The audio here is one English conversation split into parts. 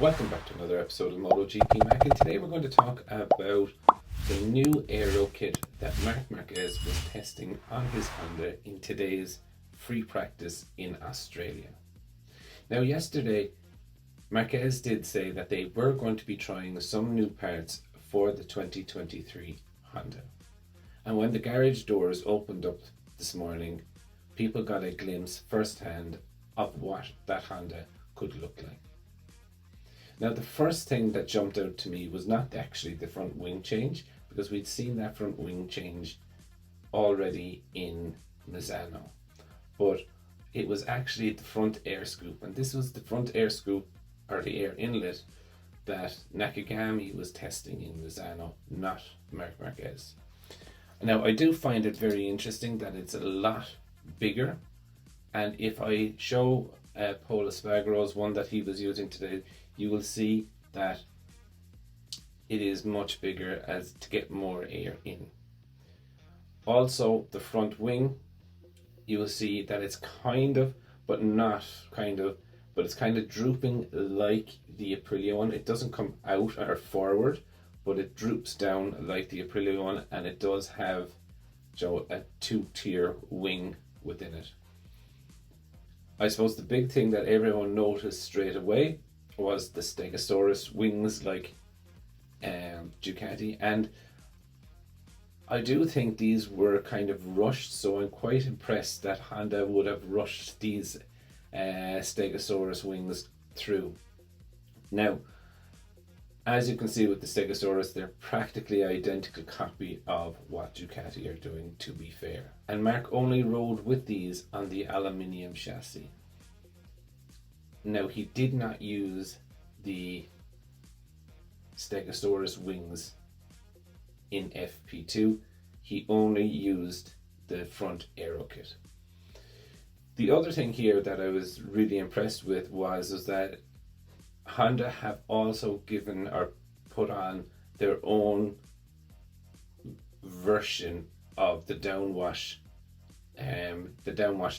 Welcome back to another episode of Moto Gp Mac, and today we're going to talk about the new Aero kit that Marquez was testing on his Honda in today's free practice in Australia. Now yesterday, Marquez did say that they were going to be trying some new parts for the 2023 Honda. And when the garage doors opened up this morning, people got a glimpse firsthand of what that Honda could look like. Now, the first thing that jumped out to me was not actually the front wing change, because we'd seen that front wing change already in Misano, but it was actually the front air scoop, and this was the front air scoop, or the air inlet, that Nakagami was testing in Misano, not Marquez. Now, I do find it very interesting that it's a lot bigger, and if I show Paul Espargaro's one that he was using today, you will see that it is much bigger as to get more air in. Also, the front wing, you will see that it's kind of, but it's kind of drooping like the Aprilia one. It doesn't come out or forward, but it droops down like the Aprilia one, and it does have a two-tier wing within it. I suppose the big thing that everyone noticed straight away was the Stegosaurus wings like Ducati, and I do think these were kind of rushed, so I'm quite impressed that Honda would have rushed these Stegosaurus wings through. Now, as you can see with the Stegosaurus, they're practically identical copy of what Ducati are doing, to be fair. And Mark only rode with these on the aluminium chassis. Now, he did not use the Stegosaurus wings in FP2. He only used the front Aero kit. The other thing here that I was really impressed with was that Honda have also given or put on their own version of the downwash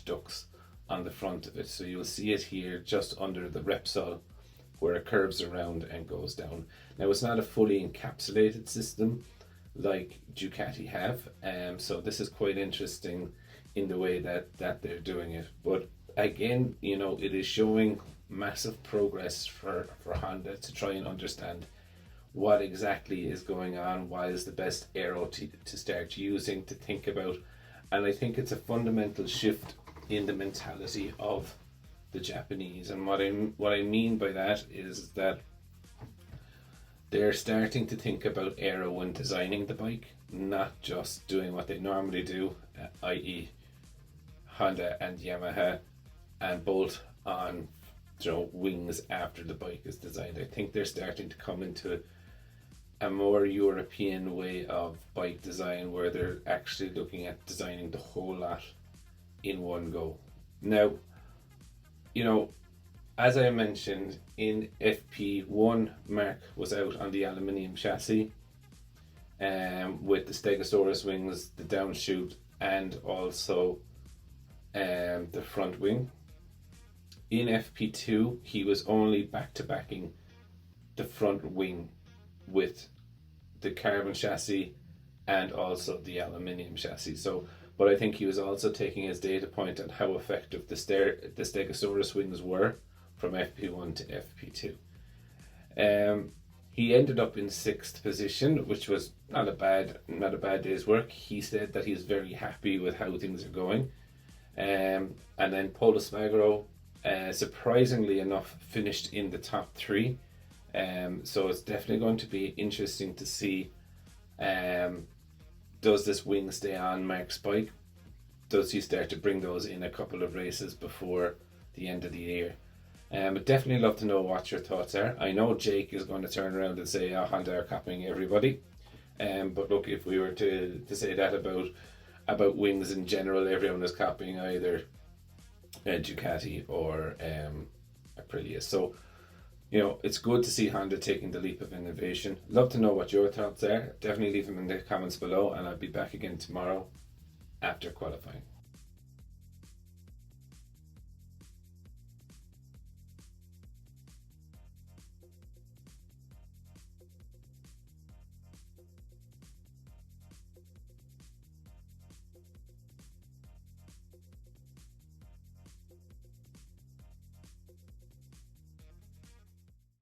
ducts on the front of it. So you'll see it here just under the Repsol, where it curves around and goes down. Now, it's not a fully encapsulated system like Ducati have, so this is quite interesting in the way that they're doing it. But again, it is showing massive progress for Honda to try and understand what exactly is going on, what is the best aero to start using, to think about. And I think it's a fundamental shift in the mentality of the Japanese. And what I mean by that is that they're starting to think about aero when designing the bike, not just doing what they normally do, i.e. Honda and Yamaha, and bolt on wings after the bike is designed. I think they're starting to come into a more European way of bike design, where they're actually looking at designing the whole lot in one go. Now, as I mentioned, in FP1, Mark was out on the aluminium chassis with the Stegosaurus wings, the downshoot, and also the front wing. In FP2, he was only back-to-backing the front wing with the carbon chassis and also the aluminium chassis. But I think he was also taking his data point on how effective the Stegosaurus wings were from FP1 to FP2. He ended up in 6th position, which was not a bad day's work. He said that he's very happy with how things are going. And then Paul Espargaro, surprisingly enough, finished in the top 3. So it's definitely going to be interesting to see, does this wing stay on Mark's bike? Does he start to bring those in a couple of races before the end of the year? But definitely love to know what your thoughts are. I know Jake is going to turn around and say, Honda are copying everybody. But look, if we were to say that about wings in general, everyone is copying either Ducati or Aprilia. So, it's good to see Honda taking the leap of innovation. Love to know what your thoughts are. Definitely leave them in the comments below, and I'll be back again tomorrow after qualifying.